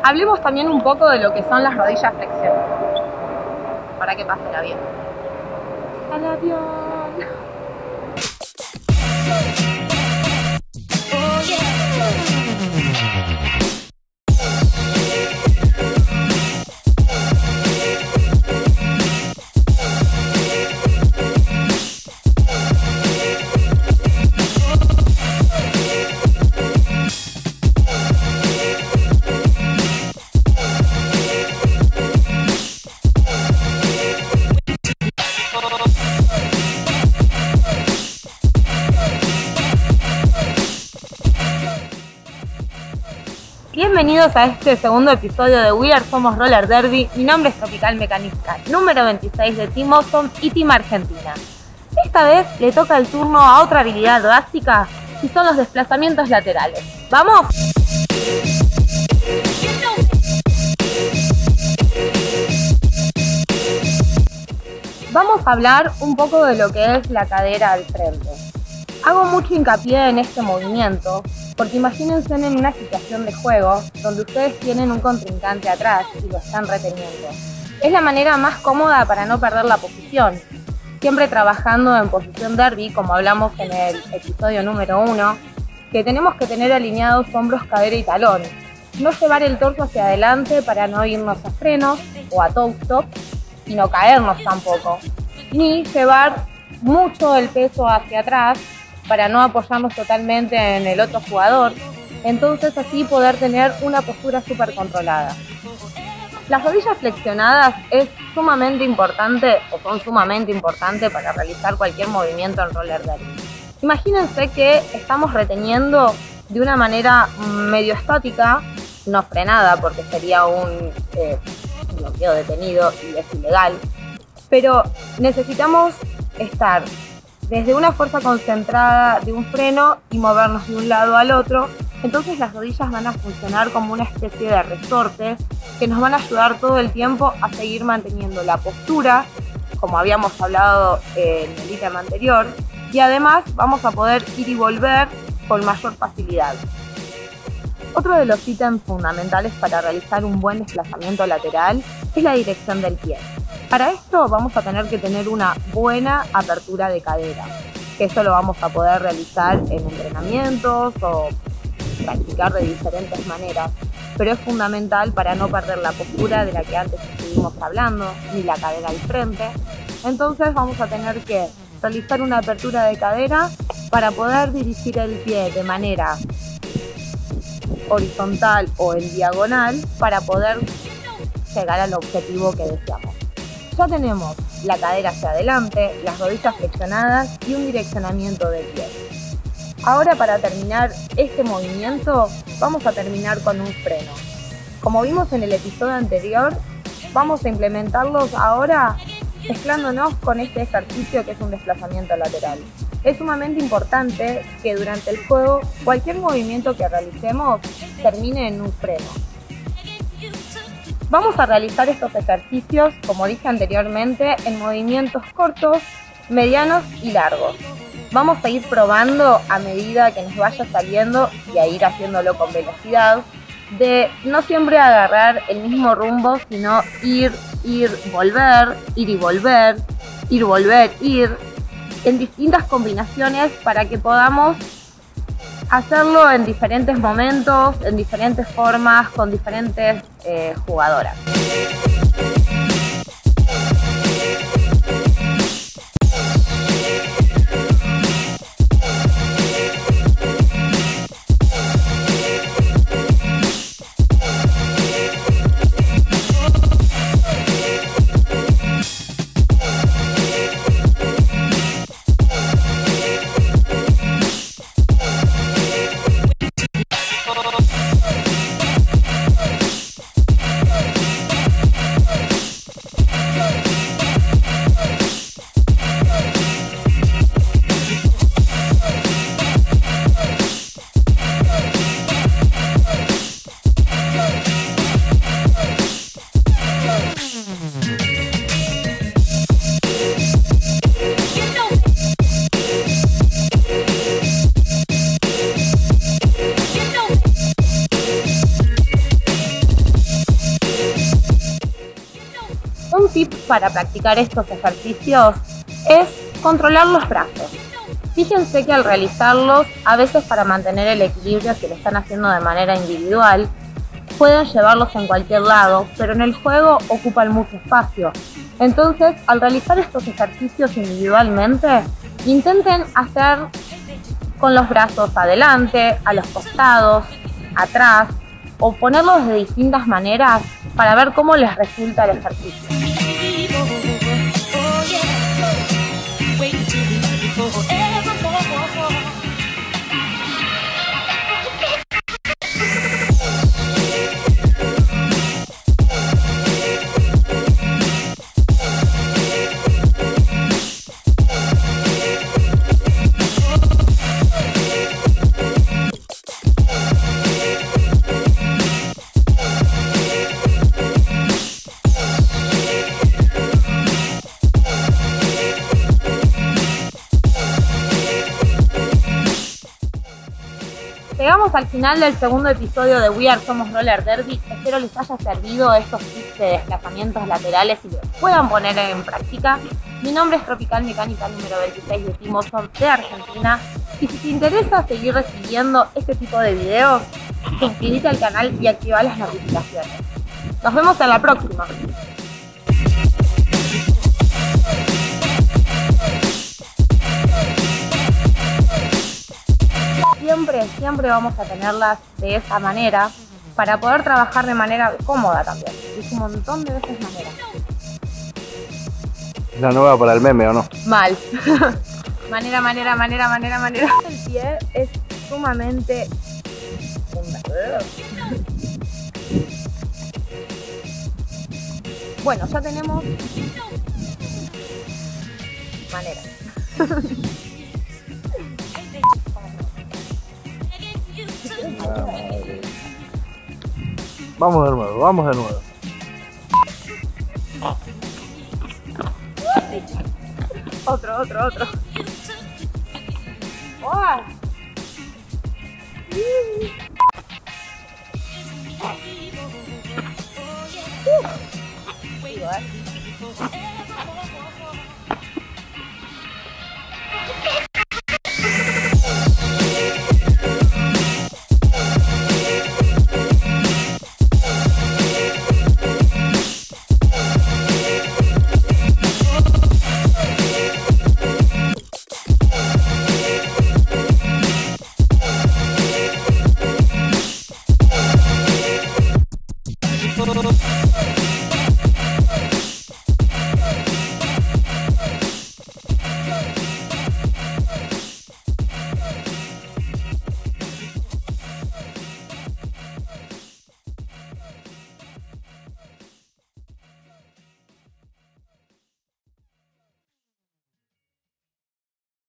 Hablemos también un poco de lo que son las rodillas flexionadas. Para que pase el avión. ¡Al avión! Bienvenidos a este segundo episodio de We Are Somos Roller Derby. Mi nombre es Tropical Mecanista, número 26 de Team Awesome y Team Argentina. Esta vez le toca el turno a otra habilidad básica y son los desplazamientos laterales. ¡Vamos! Vamos a hablar un poco de lo que es la cadera al frente. Hago mucho hincapié en este movimiento porque imagínense en una situación de juego donde ustedes tienen un contrincante atrás y lo están reteniendo. Es la manera más cómoda para no perder la posición. Siempre trabajando en posición derby, como hablamos en el episodio número 1, que tenemos que tener alineados hombros, cadera y talón. No llevar el torso hacia adelante para no irnos a frenos o a toe stop y no caernos tampoco. Ni llevar mucho el peso hacia atrás para no apoyarnos totalmente en el otro jugador, entonces así poder tener una postura súper controlada. Las rodillas flexionadas es sumamente importante o son sumamente importantes para realizar cualquier movimiento en roller derby. Imagínense que estamos reteniendo de una manera medio estática, no frenada porque sería un bloqueo detenido y es ilegal, pero necesitamos estar desde una fuerza concentrada de un freno y movernos de un lado al otro. Entonces las rodillas van a funcionar como una especie de resorte que nos van a ayudar todo el tiempo a seguir manteniendo la postura, como habíamos hablado en el ítem anterior, y además vamos a poder ir y volver con mayor facilidad. Otro de los ítems fundamentales para realizar un buen desplazamiento lateral es la dirección del pie. Para esto vamos a tener que tener una buena apertura de cadera, que eso lo vamos a poder realizar en entrenamientos o practicar de diferentes maneras, pero es fundamental para no perder la postura de la que antes estuvimos hablando, ni la cadera al frente. Entonces vamos a tener que realizar una apertura de cadera para poder dirigir el pie de manera horizontal o en diagonal para poder llegar al objetivo que deseamos. Ya tenemos la cadera hacia adelante, las rodillas flexionadas y un direccionamiento del pie. Ahora, para terminar este movimiento vamos a terminar con un freno. Como vimos en el episodio anterior, vamos a implementarlos ahora mezclándonos con este ejercicio que es un desplazamiento lateral. Es sumamente importante que durante el juego cualquier movimiento que realicemos termine en un freno. Vamos a realizar estos ejercicios, como dije anteriormente, en movimientos cortos, medianos y largos. Vamos a ir probando a medida que nos vaya saliendo y a ir haciéndolo con velocidad, de no siempre agarrar el mismo rumbo, sino ir, volver, ir y volver, ir, volver, ir, en distintas combinaciones para que podamos hacerlo en diferentes momentos, en diferentes formas, con diferentes jugadoras. tip para practicar estos ejercicios es controlar los brazos. Fíjense que al realizarlos, a veces para mantener el equilibrio, si lo están haciendo de manera individual, pueden llevarlos en cualquier lado, pero en el juego ocupan mucho espacio. Entonces, al realizar estos ejercicios individualmente, intenten hacer con los brazos adelante, a los costados, atrás, o ponerlos de distintas maneras para ver cómo les resulta el ejercicio. Llegamos al final del segundo episodio de We Are Somos Roller Derby. Espero les haya servido estos tips de desplazamientos laterales y los puedan poner en práctica. Mi nombre es Tropical Mecánica número 26 de Team Awesome de Argentina. Y si te interesa seguir recibiendo este tipo de videos, suscríbete al canal y activa las notificaciones. Nos vemos en la próxima. Siempre vamos a tenerlas de esa manera para poder trabajar de manera cómoda también. Es un montón de veces manera. La nueva para el meme, ¿o no? Mal. manera. El pie es sumamente... Bueno, ya tenemos manera. Vamos de nuevo. Otro. ¡Oh!